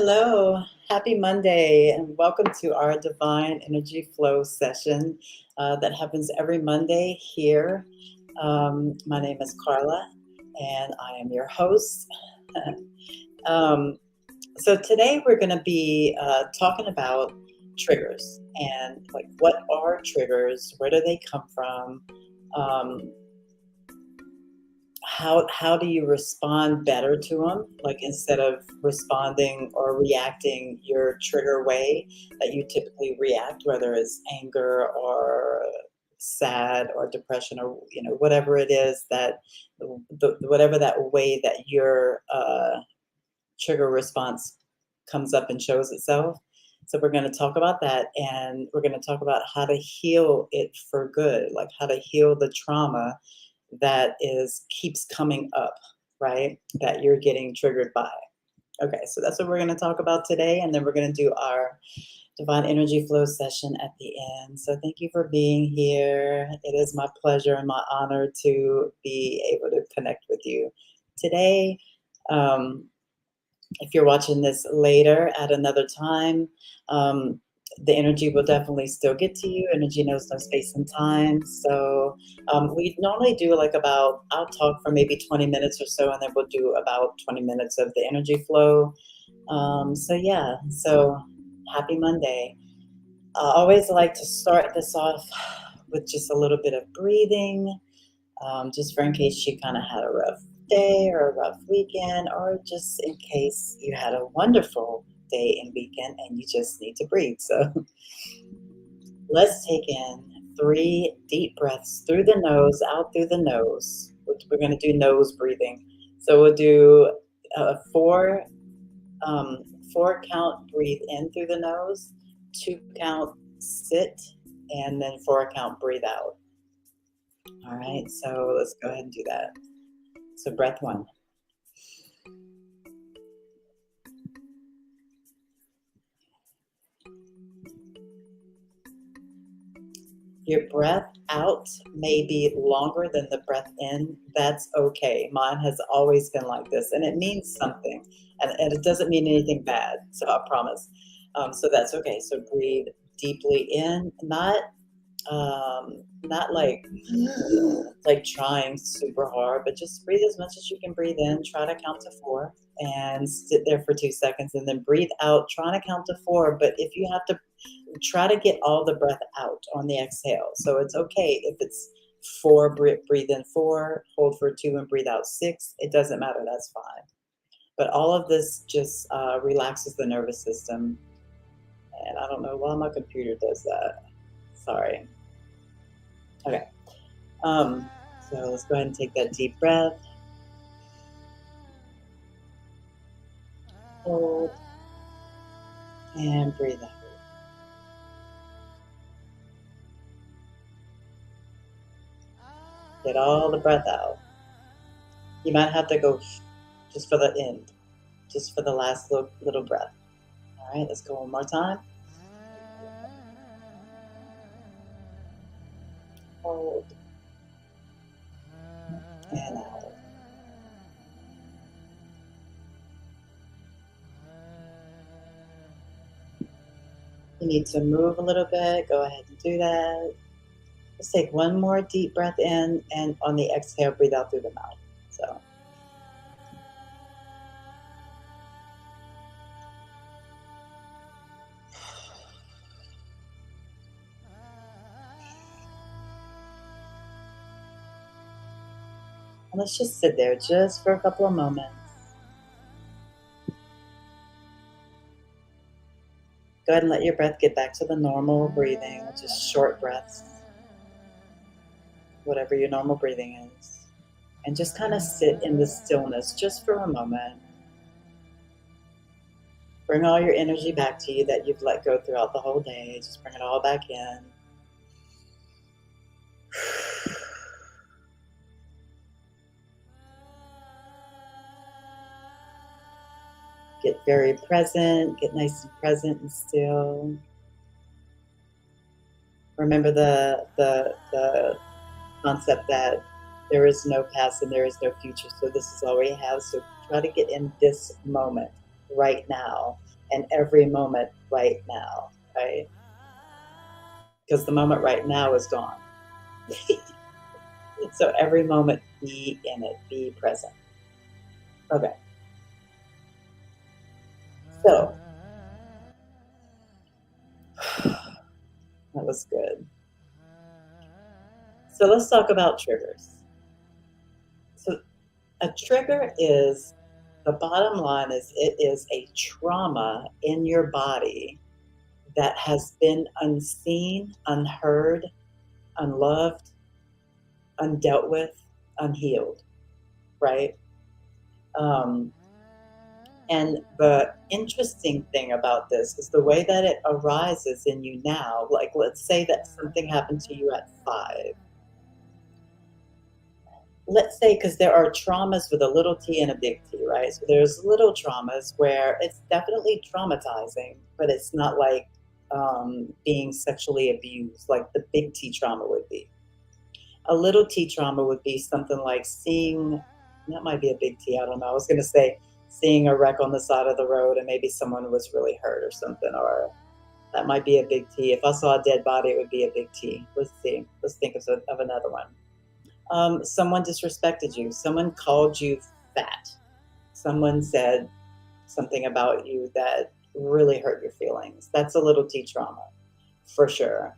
Hello, happy Monday, and welcome to our Divine Energy Flow session that happens every Monday here. My name is Carla, and I am your host. um, so today we're going to be talking about triggers and like what are triggers, where do they come from, um, how do you respond better to them, like instead of responding or reacting your trigger way that you typically react, whether it's anger or sad or depression or whatever it is that whatever that way that your trigger response comes up and shows itself. So we're going to talk about that, and we're going to talk about how to heal it for good, like how to heal the trauma that is keeps coming up, right? That you're getting triggered by. Okay, so that's what we're going to talk about today, and then we're going to do our divine energy flow session at the end. So thank you for being here. It is my pleasure and my honor to be able to connect with you today. Um, if you're watching this later at another time, um, the energy will definitely still get to you. Energy knows no space and time. So we normally do like about, I'll talk for maybe 20 minutes or so, and then we'll do about 20 minutes of the energy flow. So yeah, so happy Monday. I always like to start this off with just a little bit of breathing, just for in case you kind of had a rough day or a rough weekend, or just in case you had a wonderful day and weekend and you just need to breathe. So let's take in 3 deep breaths through the nose, out through the nose. We're going to do nose breathing. So we'll do four, 4 count breathe in through the nose, 2 count sit, and then 4 count breathe out. All right, so let's go ahead and do that. So breath 1. Your breath out may be longer than the breath in. That's okay. Mine has always been like this, and it means something. And it doesn't mean anything bad, so I promise. So that's okay. So breathe deeply in, not like trying super hard, but just breathe as much as you can breathe in. Try to count to 4 and sit there for 2 seconds, and then breathe out, trying to count to 4. But if you have to, try to get all the breath out on the exhale. So it's okay if it's 4, breathe in 4, hold for 2, and breathe out 6. It doesn't matter. That's fine. But all of this just relaxes the nervous system. And I don't know why my computer does that. Sorry. Okay. So let's go ahead and take that deep breath. Hold. And breathe out. Get all the breath out. You might have to go just for the end, just for the last little breath. All right, let's go one more time. Hold. And out. You need to move a little bit, go ahead and do that. Let's take one more deep breath in, and on the exhale, breathe out through the mouth. So. And let's just sit there just for a couple of moments. Go ahead and let your breath get back to the normal breathing, which is short breaths, whatever your normal breathing is. And just kind of sit in the stillness just for a moment. Bring all your energy back to you that you've let go throughout the whole day. Just bring it all back in. Get very present, get nice and present and still. Remember the concept that there is no past and there is no future. So this is all we have. So try to get in this moment right now. and every moment right now, right? Because the moment right now is gone. So every moment, be in it, be present. Okay, so that was good. So let's talk about triggers. So a trigger is, the bottom line is, it is a trauma in your body that has been unseen, unheard, unloved, undealt with, unhealed, right? Um, and the interesting thing about this is the way that it arises in you now. Like, let's say that something happened to you at 5. Let's say, because there are traumas with a little t and a big T, right? So there's little traumas where it's definitely traumatizing, but it's not like being sexually abused, like the big T trauma would be. A little T trauma would be something like seeing, that might be a big T, I don't know. I was going to say seeing a wreck on the side of the road and maybe someone was really hurt or something, or that might be a big T. If I saw a dead body, it would be a big T. Let's see. Let's think of another one. Someone disrespected you. Someone called you fat. Someone said something about you that really hurt your feelings. That's a little T trauma for sure.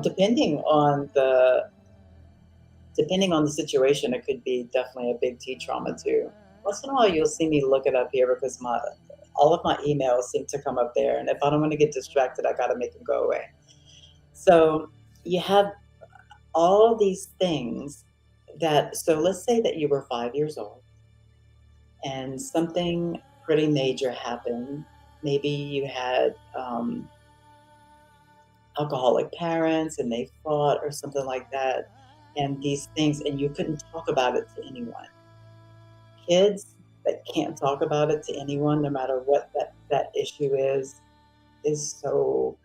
Depending on the situation, it could be definitely a big T trauma too. Once in a while, you'll see me look it up here because my all of my emails seem to come up there, and if I don't want to get distracted, I got to make them go away. So you have all these things that. So let's say that you were 5 years old, and something pretty major happened. Maybe you had alcoholic parents and they fought or something like that, and these things, and you couldn't talk about it to anyone. Kids that can't talk about it to anyone, no matter what that issue is so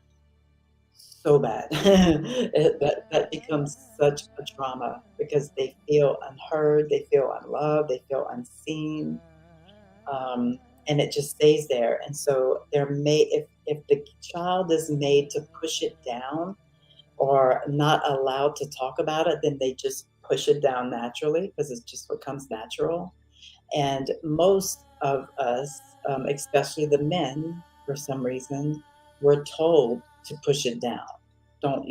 bad. That becomes such a trauma because they feel unheard, they feel unloved, they feel unseen, and it just stays there. And so they're made, if the child is made to push it down or not allowed to talk about it, then they just push it down naturally because it's just what comes natural. And most of us, especially the men, for some reason, were told to push it down. Don't,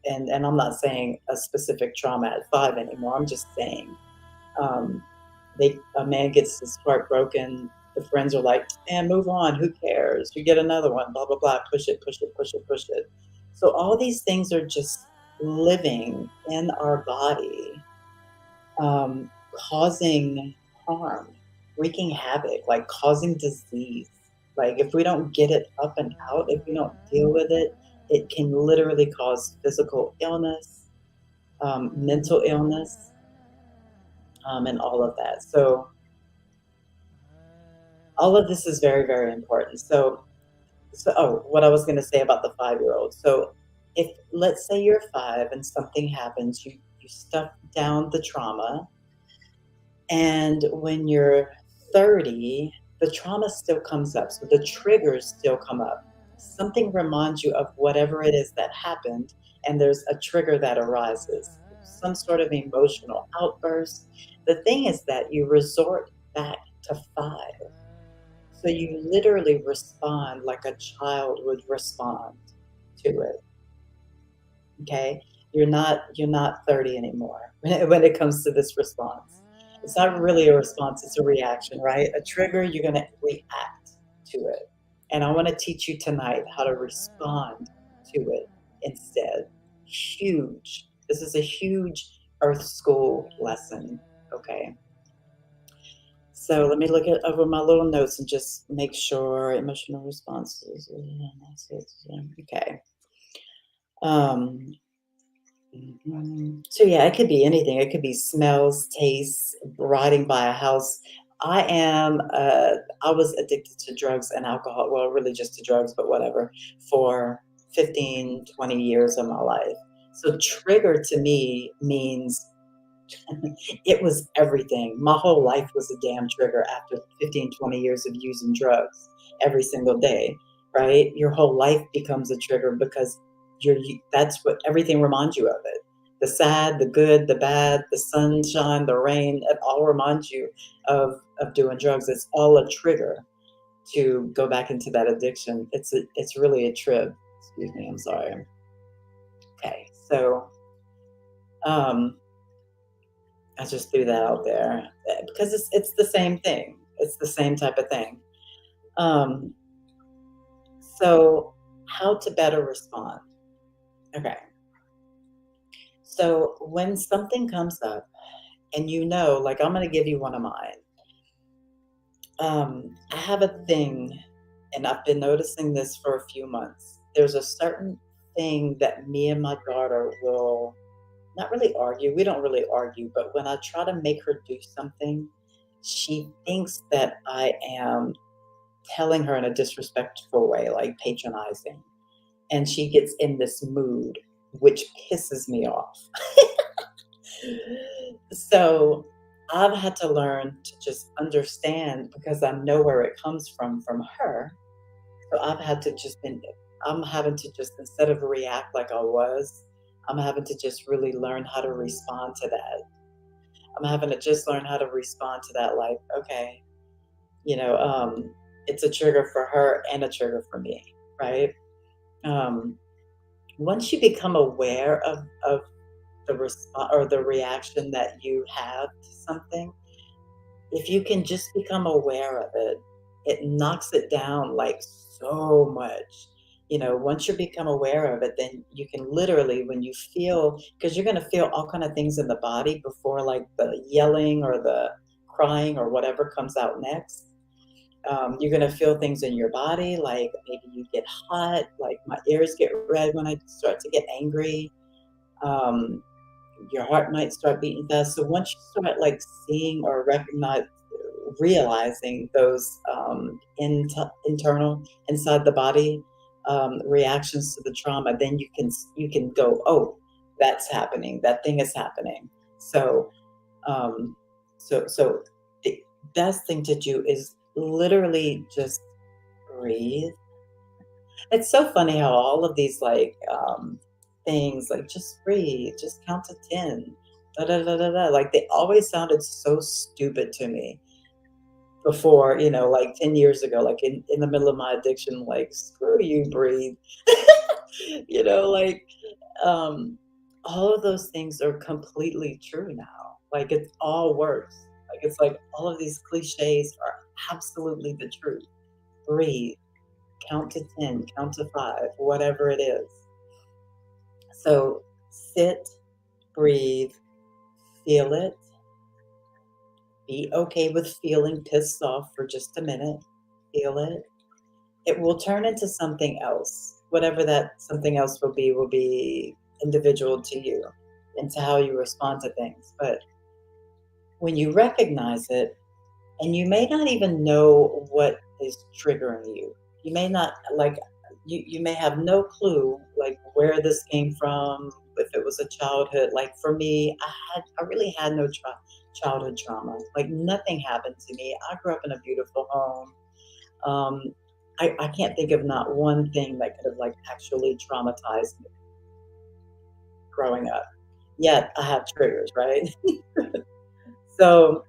and I'm not saying a specific trauma at 5 anymore. I'm just saying, um, a man gets his heart broken. The friends are like, man, move on. Who cares? You get another one, blah, blah, blah. Push it, push it, push it, push it. So all these things are just living in our body, causing harm, wreaking havoc, like causing disease. Like if we don't get it up and out, if we don't deal with it, it can literally cause physical illness, mental illness, and all of that. So all of this is very, very important. So what I was going to say about the 5-year-old. So if let's say you're 5 and something happens, you stuff down the trauma, and when you're 30, the trauma still comes up. So the triggers still come up. Something reminds you of whatever it is that happened, and there's a trigger that arises, some sort of emotional outburst. The thing is that you resort back to 5. So you literally respond like a child would respond to it. Okay? You're not 30 anymore when it comes to this response. It's not really a response, it's a reaction, right? A trigger, you're gonna react to it. And I want to teach you tonight how to respond to it instead. Huge. This is a huge Earth School lesson. Okay. So let me look at over my little notes and just make sure emotional responses. Okay. Um, So yeah, it could be anything. It could be smells, tastes, riding by a house. I was addicted to drugs and alcohol. Well, really just to drugs, but whatever, for 15, 20 years of my life. So trigger to me means it was everything. My whole life was a damn trigger after 15, 20 years of using drugs. every single day, right? Your whole life becomes a trigger because that's what everything reminds you of it. The sad, the good, the bad, the sunshine, the rain, it all reminds you of doing drugs. It's all a trigger to go back into that addiction. It's really a trip. Excuse me, I'm sorry. Okay, so um, I just threw that out there because it's the same thing. It's the same type of thing. Um, so how to better respond? Okay, so when something comes up and like I'm going to give you one of mine. I have a thing, and I've been noticing this for a few months. There's a certain thing that me and my daughter will not really argue. We don't really argue, but when I try to make her do something, she thinks that I am telling her in a disrespectful way, like patronizing. And she gets in this mood, which pisses me off. So I've had to learn to just understand because I know where it comes from her. So I'm having to just, instead of react like I was, I'm having to just really learn how to respond to that. I'm having to just learn how to respond to that, like, okay, you know, um, it's a trigger for her and a trigger for me, right? Um, Once you become aware of the response or the reaction that you have to something, if you can just become aware of it, it knocks it down like so much. Once you become aware of it, then you can literally, when you feel, because you're going to feel all kind of things in the body before like the yelling or the crying or whatever comes out next. You're going to feel things in your body, like maybe you get hot, like my ears get red when I start to get angry. Um, your heart might start beating fast. So once you start like seeing or realizing those internal inside the body reactions to the trauma, then you can go, oh, that's happening. That thing is happening. So um, so the best thing to do is literally just breathe. It's so funny how all of these things like just breathe, just count to 10, da da da da da. Like they always sounded so stupid to me before, like 10 years ago, like in the middle of my addiction, like screw you, breathe. Like um all of those things are completely true now. Like it all works. Like it's like all of these cliches are absolutely the truth. Breathe, count to 10, count to 5, whatever it is. So sit, breathe, feel it. Be okay with feeling pissed off for just a minute. Feel it. It will turn into something else. Whatever that something else will be individual to you and to how you respond to things. But when you recognize it, and you may not even know what is triggering you, you may not like you may have no clue like where this came from, if it was a childhood. Like for me, I really had no childhood trauma. Like nothing happened to me. I grew up in a beautiful home. um, I can't think of not one thing that could have like actually traumatized me growing up. Yet I have triggers, right? So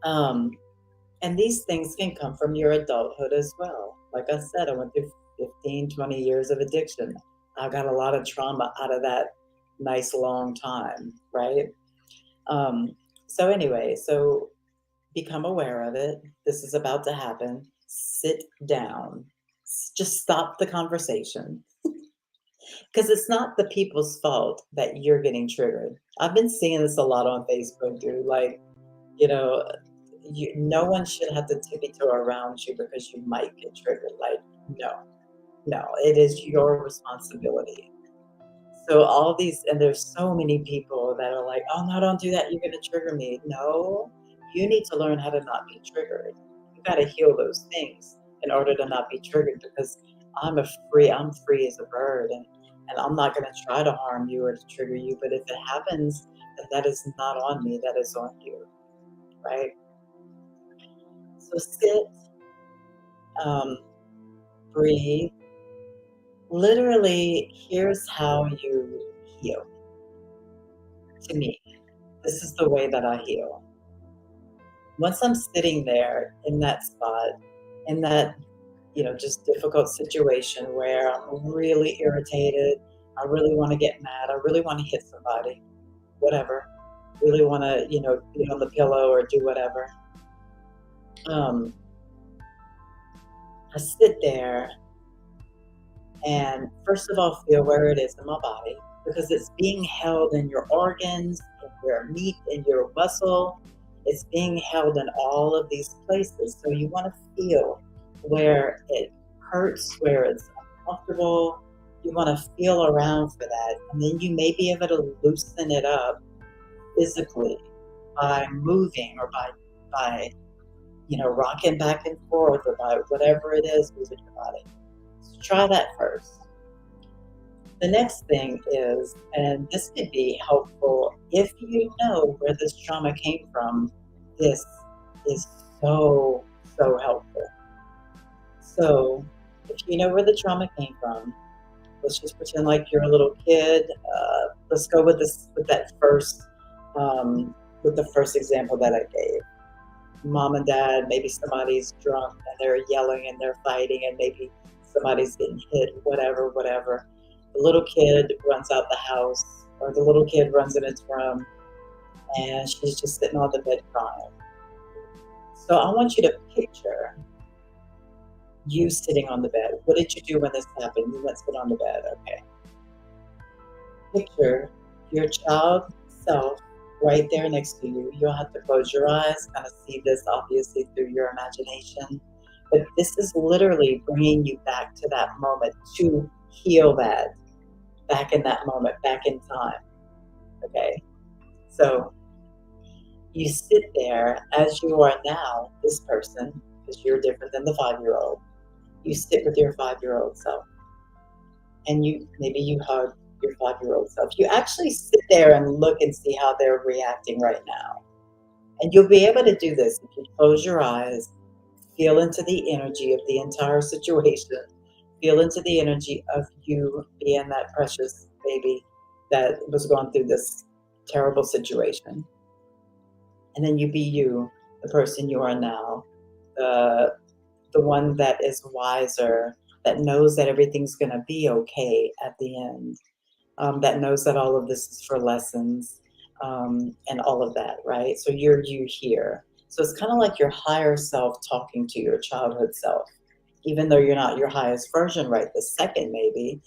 um, and these things can come from your adulthood as well. Like I said, I went through 15, 20 years of addiction. I got a lot of trauma out of that nice long time, right? Um, so, anyway, so become aware of it. This is about to happen. Sit down. Just stop the conversation because it's not the people's fault that you're getting triggered. I've been seeing this a lot on Facebook, dude. Like, you know, no one should have to tiptoe around you because you might get triggered. Like, no, no, it is your responsibility. So all these, and there's so many people that are like, oh no, don't do that. You're going to trigger me. No, you need to learn how to not be triggered. You got to heal those things in order to not be triggered because I'm free as a bird, and I'm not going to try to harm you or to trigger you. But if it happens, then that is not on me. That is on you. Right. So sit, Um, breathe. Literally, here's how you heal. To me, this is the way that I heal. Once I'm sitting there in that spot, in that, just difficult situation where I'm really irritated, I really want to get mad, I really want to hit somebody, whatever, really want to, be on the pillow or do whatever. Um, I sit there and first of all, feel where it is in my body because it's being held in your organs, in your meat, in your muscle. It's being held in all of these places. So you want to feel where it hurts, where it's uncomfortable. You want to feel around for that. And then you may be able to loosen it up physically by moving or by rocking back and forth or by whatever it is moving your body. So try that first. The next thing is, and this could be helpful if you know where this trauma came from, this is so, so helpful. So, if you know where the trauma came from, let's just pretend like you're a little kid. Let's go with this, with the first example that I gave. Mom and dad, maybe somebody's drunk and they're yelling and they're fighting, and maybe somebody's getting hit, whatever, whatever. The little kid runs out the house, or the little kid runs in its room, and she's just sitting on the bed crying. So I want you to picture you sitting on the bed. What did you do when this happened? You went sit on the bed. Okay. Picture your child self right there next to you. You'll have to close your eyes, kind of see this obviously through your imagination. But this is literally bringing you back to that moment to heal that, back in that moment, back in time. Okay. So you sit there as you are now, this person, because you're different than the 5-year-old. You sit with your 5-year-old self, and maybe you hug your 5-year-old self. You actually sit there and look and see how they're reacting right now. And you'll be able to do this if you close your eyes, feel into the energy of the entire situation, feel into the energy of you being that precious baby that was going through this terrible situation. And then you be you, the person you are now, the the one that is wiser, that knows that everything's going to be okay at the end, that knows that all of this is for lessons, and all of that, right? So you're you here. So it's kind of like your higher self talking to your childhood self. Even though you're not your highest version right this second, maybe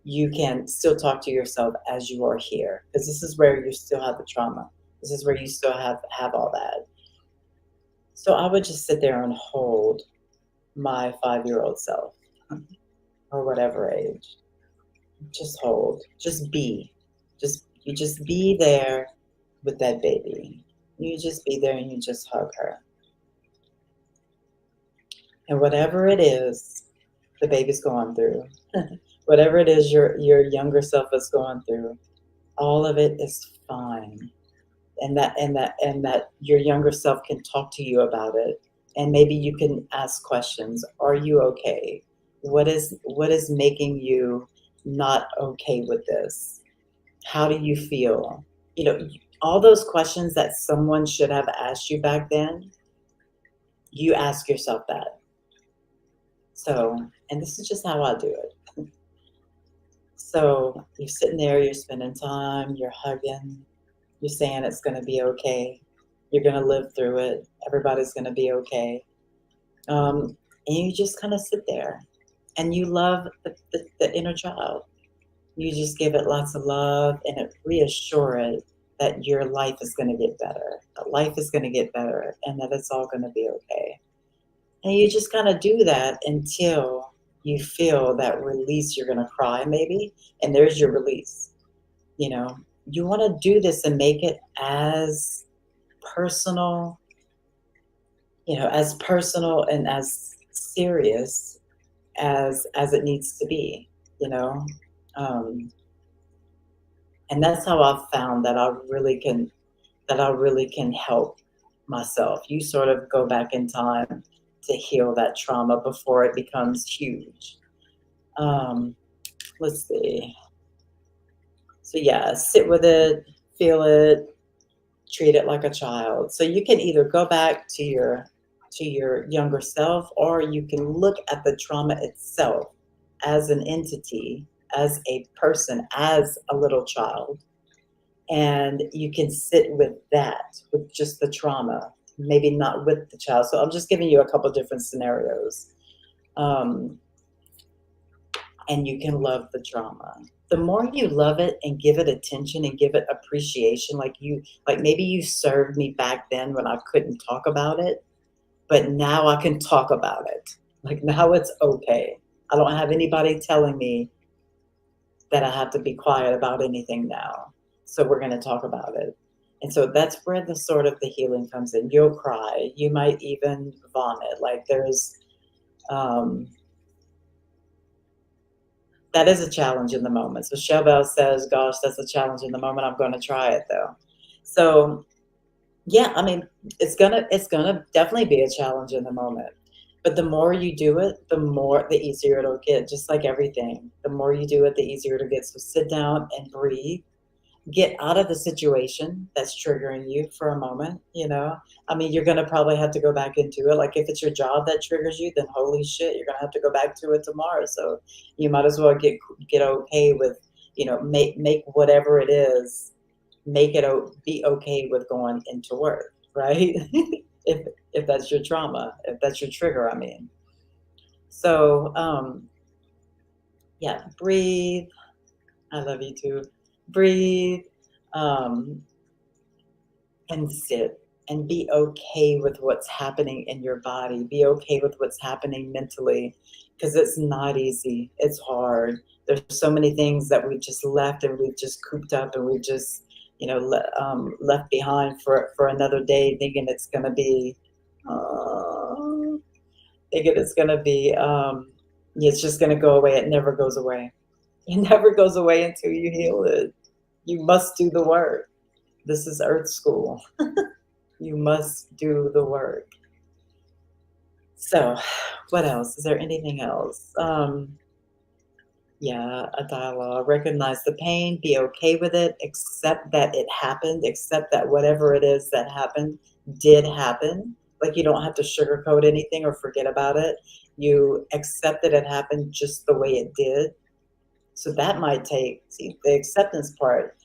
you can still talk to yourself as you are here, because this is where you still have the trauma. This is where you still have all that. So I would just sit there and hold my 5-year-old self, or whatever age. Just hold, just be, you just be there with that baby. You just be there and you just hug her. And whatever it is the baby's going through, whatever it is your younger self is going through, all of it is fine. And that your younger self can talk to you about it, and maybe you can ask questions. Are you okay? What is making you not okay with this? How do you feel? All those questions that someone should have asked you back then, you ask yourself that. So, and this is just how I do it. So you're sitting there, you're spending time, you're hugging, you're saying it's going to be okay. You're going to live through it. Everybody's going to be okay. And you just kind of sit there and you love the inner child. You just give it lots of love and reassure it that your life is going to get better, that life is going to get better, and that it's all going to be okay. And you just kind of do that until you feel that release. You're going to cry maybe, and there's your release. You know, you want to do this and make it as personal, as personal and as serious as it needs to be, you know. Um, and that's how I've found that I really can help myself. You sort of go back in time to heal that trauma before it becomes huge. Um, let's see. So yeah, sit with it, feel it, treat it like a child. So you can either go back to your younger self, or you can look at the trauma itself as an entity, as a person, as a little child, and you can sit with that, with just the trauma, maybe not with the child. So I'm just giving you a couple different scenarios. Um, and you can love the drama. The more you love it and give it attention and give it appreciation, like maybe you served me back then when I couldn't talk about it, but now I can talk about it. Like now it's okay. I don't have anybody telling me that I have to be quiet about anything now. So we're going to talk about it. And so that's where the sort of the healing comes in. You'll cry. You might even vomit. Like um, that is a challenge in the moment. So Chevelle says, gosh, that's a challenge in the moment. I'm going to try it though. So yeah, I mean, it's gonna definitely be a challenge in the moment. But the more you do it, the easier it'll get, just like everything. The more you do it, the easier it'll get. So sit down and breathe. Get out of the situation that's triggering you for a moment, you know? I mean, you're gonna probably have to go back into it. Like if it's your job that triggers you, then holy shit, you're gonna have to go back to it tomorrow. So you might as well get okay with, make whatever it is, be okay with going into work, right? if that's your trauma, if that's your trigger, I mean. So yeah, breathe. I love you too. Breathe. Um, and sit and be okay with what's happening in your body. Be okay with what's happening mentally, because it's not easy. It's hard. There's so many things that we've just left and we've just cooped up and we've just, left behind for another day, thinking it's going to be, it's just going to go away. It never goes away. It never goes away until you heal it. You must do the work. This is Earth School. You must do the work. So, what else? Is there anything else? Yeah, a dialogue. Recognize the pain, be okay with it, accept that it happened, accept that whatever it is that happened did happen. Like you don't have to sugarcoat anything or forget about it. You accept that it happened just the way it did. So that might the acceptance part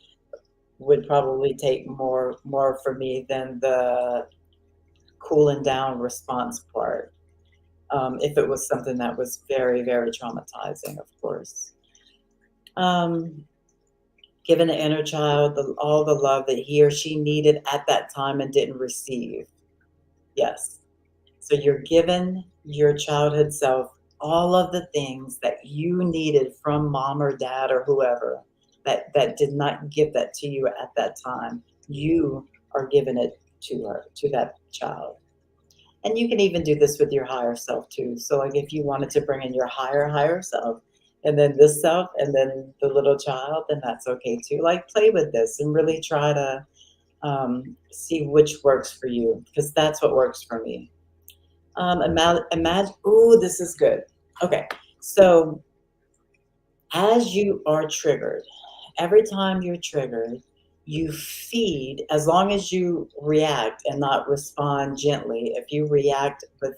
would probably take more for me than the cooling down response part. If it was something that was very, very traumatizing, of course. Um, Giving the inner child all the love that he or she needed at that time and didn't receive. Yes. So you're giving your childhood self all of the things that you needed from mom or dad or whoever that did not give that to you at that time. You are giving it to that child. And you can even do this with your higher self too. So like if you wanted to bring in your higher self and then this self and then the little child, then that's okay too. Like play with this and really try to see which works for you, because that's what works for me. Imagine, ooh, this is good. Okay. So as you are triggered, every time you're triggered, you feed, as long as you react and not respond gently. If you react with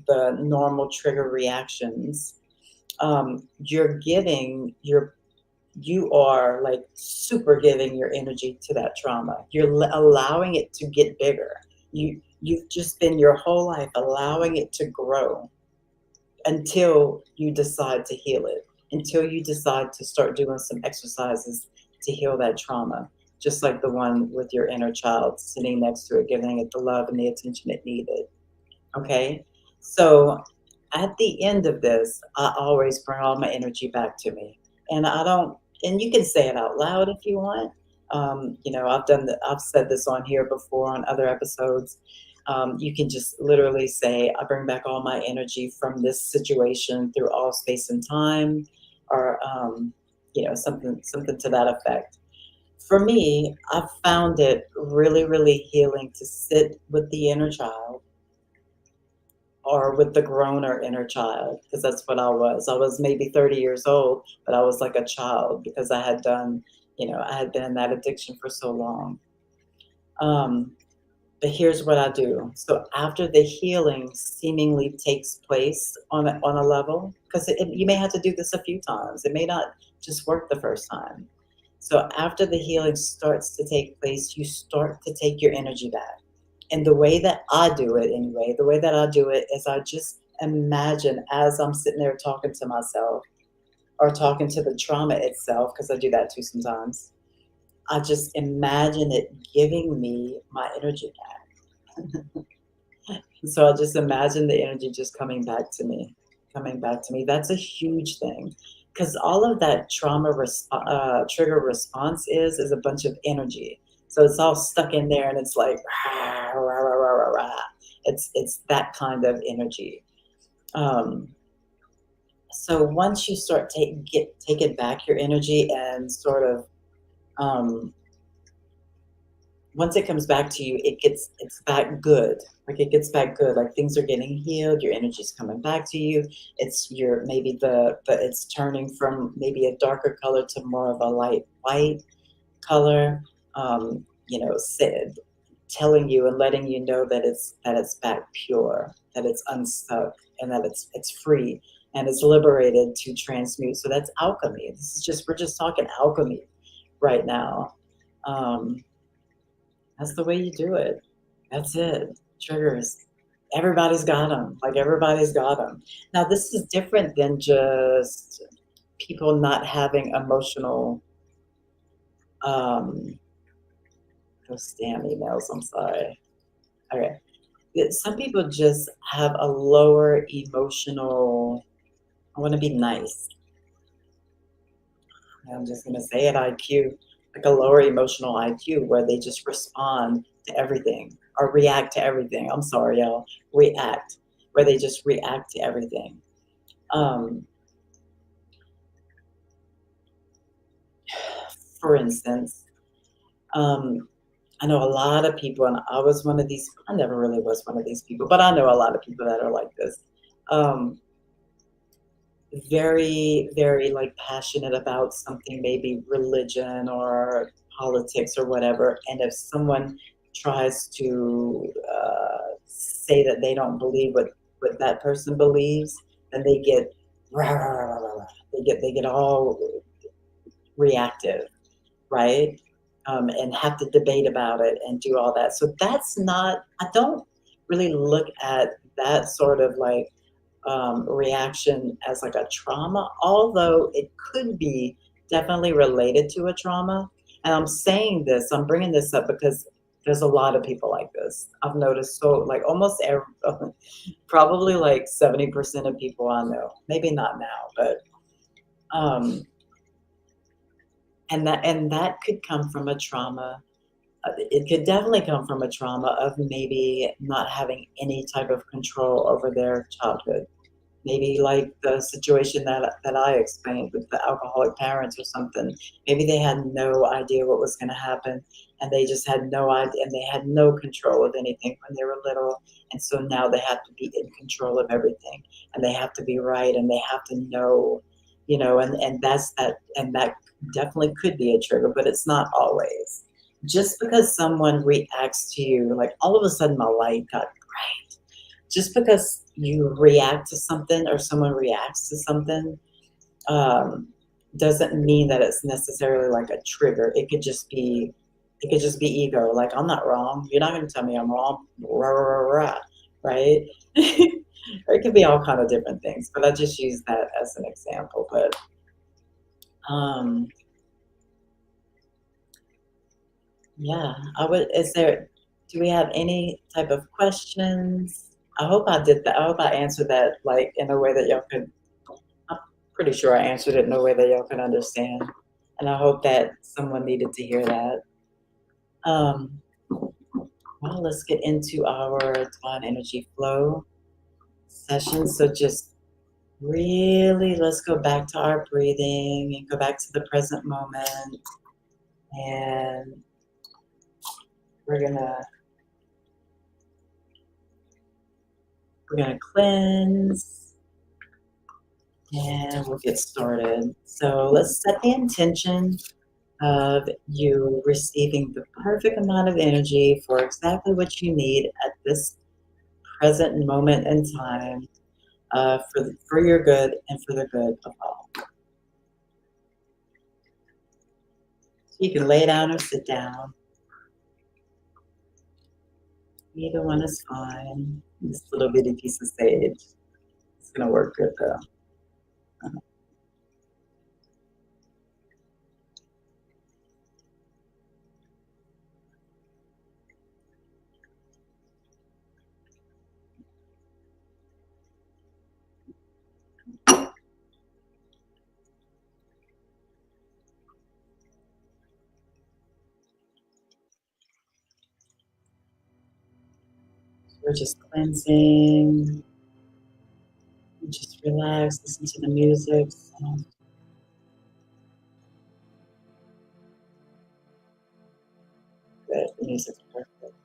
the normal trigger reactions, you are like super giving your energy to that trauma. You're allowing it to get bigger. You've just been your whole life allowing it to grow until you decide to heal it, until you decide to start doing some exercises to heal that trauma, just like the one with your inner child sitting next to it, giving it the love and the attention it needed. Okay? So at the end of this, I always bring all my energy back to me. And and you can say it out loud if you want. I've said this on here before on other episodes. You can just literally say, I bring back all my energy from this situation through all space and time, or, something to that effect. For me, I've found it really, really healing to sit with the inner child or with the groaner inner child, because that's what I was. I was maybe 30 years old, but I was like a child because I had done, I had been in that addiction for so long. Um, but here's what I do. So after the healing seemingly takes place on a level, because you may have to do this a few times. It may not just work the first time. So after the healing starts to take place, you start to take your energy back. And the way that I do it, anyway, the way that I do it is I just imagine as I'm sitting there talking to myself or talking to the trauma itself, because I do that too sometimes. I just imagine it giving me my energy back. So I just imagine the energy just coming back to me, coming back to me. That's a huge thing because all of that trigger response is a bunch of energy. So it's all stuck in there, and it's like rah, rah, rah, rah, rah, rah. It's that kind of energy. Um, so once you start taking back your energy and sort of um, once it comes back to you, it's back good. Like it gets back good. Like things are getting healed. Your energy's coming back to you. It's your maybe the it's turning from maybe a darker color to more of a light white color. Said telling you and letting you know that it's back pure, that it's unstuck, and that it's free and it's liberated to transmute. So that's alchemy. This is just we're just talking alchemy right now. Um, that's the way you do it. That's it. Triggers. Everybody's got them. Like everybody's got them. Now, this is different than just people not having emotional. Um, those damn emails. I'm sorry. Okay. Some people just have a lower emotional. I want to be nice. I'm just going to say it, IQ, like a lower emotional IQ where they just respond to everything or react to everything. I'm sorry, y'all. React, where they just react to everything. Um, for instance, um, I know a lot of people, and I was one of these, I never really was one of these people, but I know a lot of people that are like this. Um, very, very like passionate about something, maybe religion or politics or whatever. And if someone tries to say that they don't believe what that person believes, then they get rah, rah, rah, rah, rah. They get all reactive, right? And have to debate about it and do all that. So that's not. I don't really look at that sort of like reaction as like a trauma, although it could be definitely related to a trauma. And I'm bringing this up because there's a lot of people like this. I've noticed so like almost every, probably like 70% of people I know, maybe not now, but um, and that could come from a trauma. It could definitely come from a trauma of maybe not having any type of control over their childhood. Maybe like the situation that I explained with the alcoholic parents or something. Maybe they had no idea what was going to happen, and they just had no idea, and they had no control of anything when they were little. And so now they have to be in control of everything, and they have to be right, and they have to know, and that definitely could be a trigger, but it's not always. Just because someone reacts to you, like all of a sudden my light got bright, just because you react to something or someone reacts to something um, doesn't mean that it's necessarily like a trigger. It could just be ego. Like I'm not wrong. You're not going to tell me I'm wrong. Rah, rah, rah, rah, right? Or it could be all kind of different things. But I just use that as an example. But um, yeah, I would. Do we have any type of questions? I hope I did that. I hope I answered that like in a way that y'all could. I'm pretty sure I answered it in a way that y'all can understand, and I hope that someone needed to hear that. Um, well, let's get into our divine energy flow session. So just really, let's go back to our breathing and go back to the present moment, and we're gonna We're going to cleanse and we'll get started. So let's set the intention of you receiving the perfect amount of energy for exactly what you need at this present moment in time, for your good and for the good of all. So you can lay down or sit down. Either one is fine. This little bitty piece of sage. It's going to work good though. We're just cleansing. Just relax, listen to the music. Good, the music's perfect.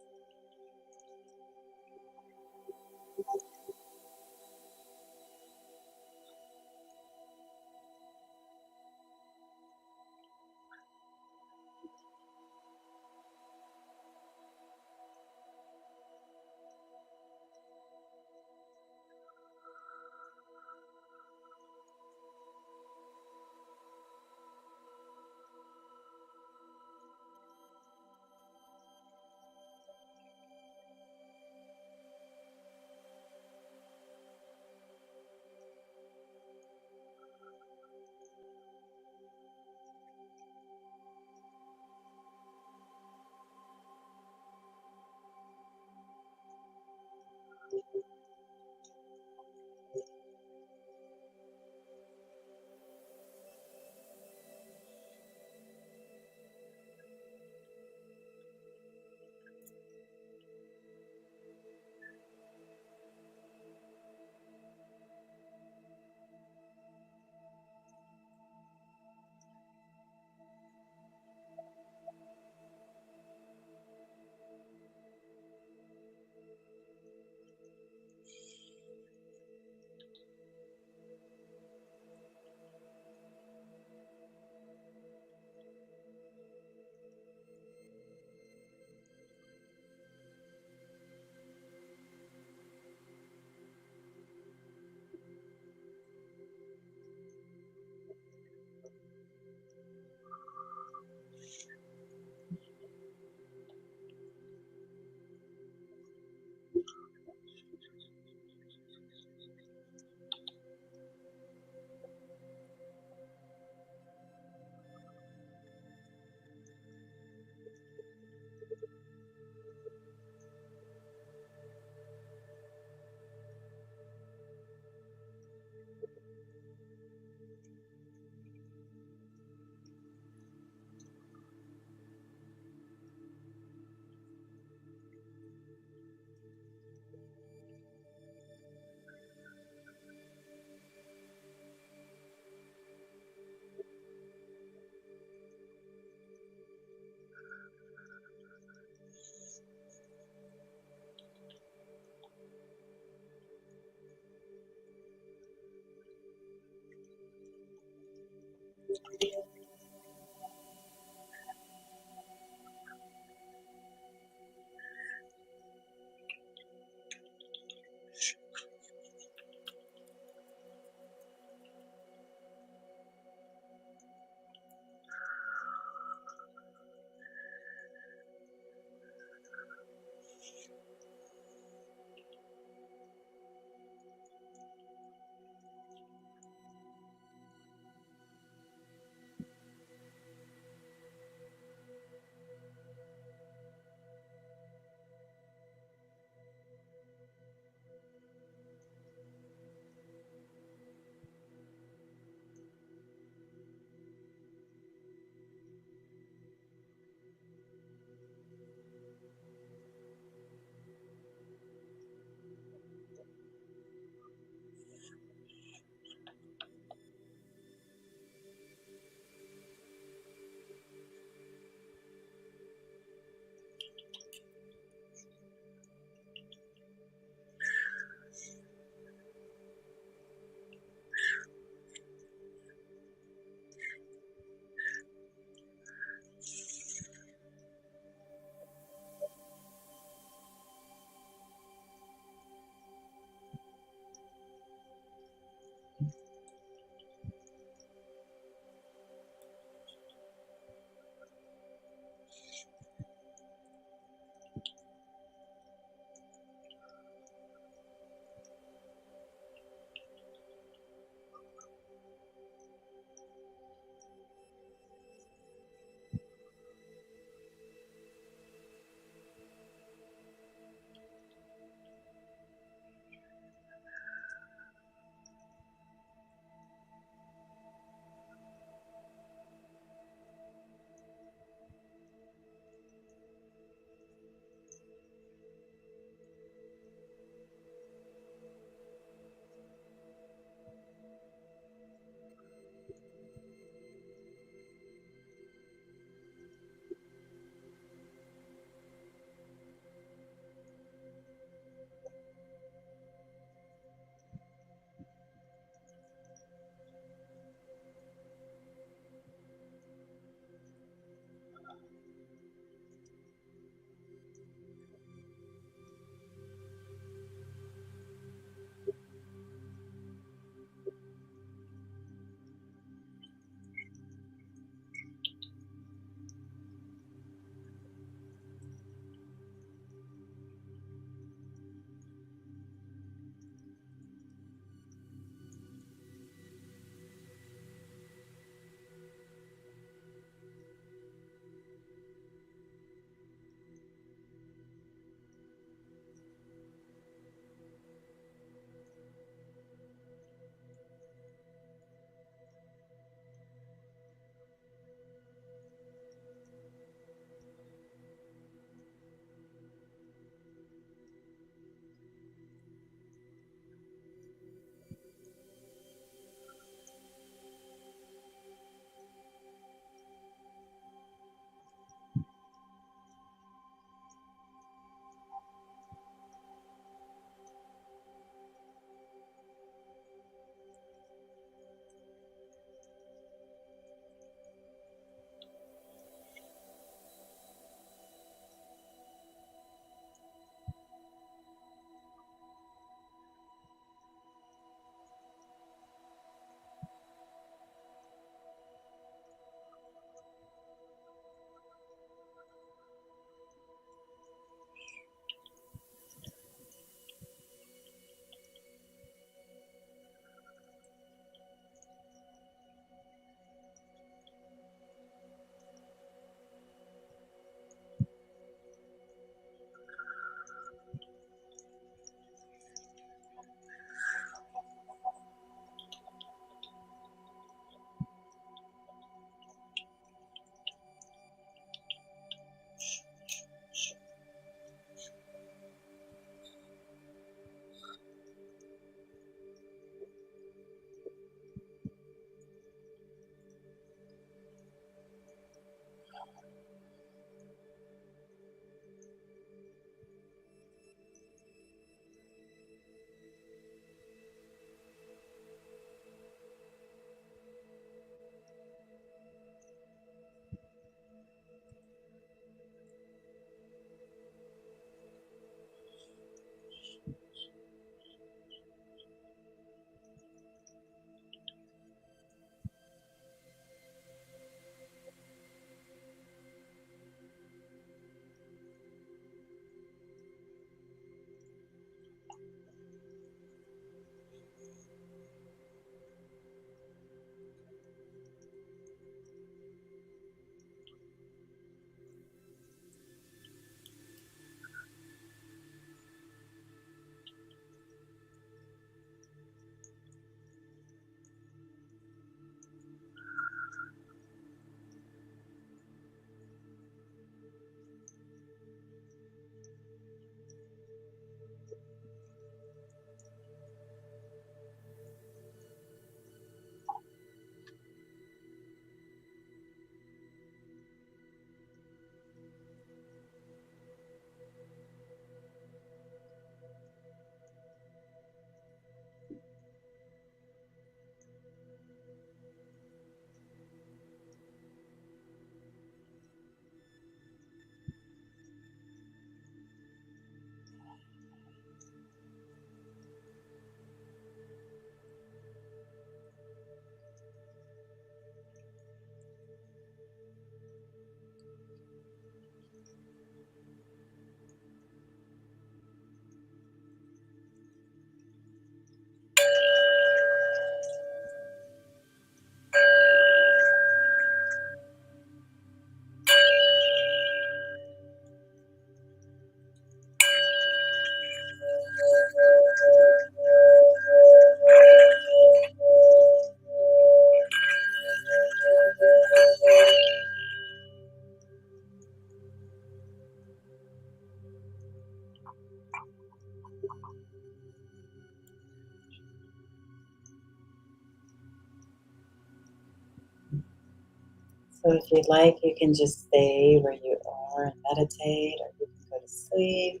So if you'd like, you can just stay where you are and meditate, or you can go to sleep,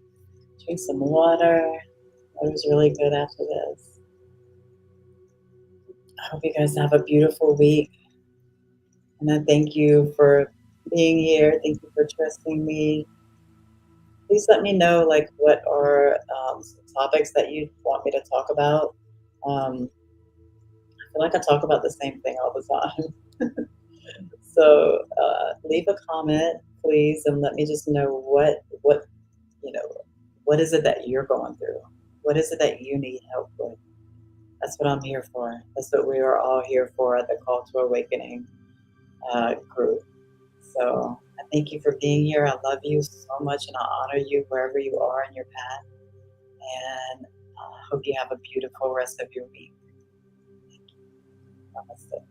drink some water. Water's really good after this. I hope you guys have a beautiful week. And I thank you for being here. Thank you for trusting me. Please let me know like what are some topics that you want me to talk about. I feel like I talk about the same thing all the time. So leave a comment, please, and let me just know what you know what is it that you're going through. What is it that you need help with? That's what I'm here for. That's what we are all here for at the Call to Awakening group. So I thank you for being here. I love you so much, and I honor you wherever you are in your path. And I hope you have a beautiful rest of your week. Namaste.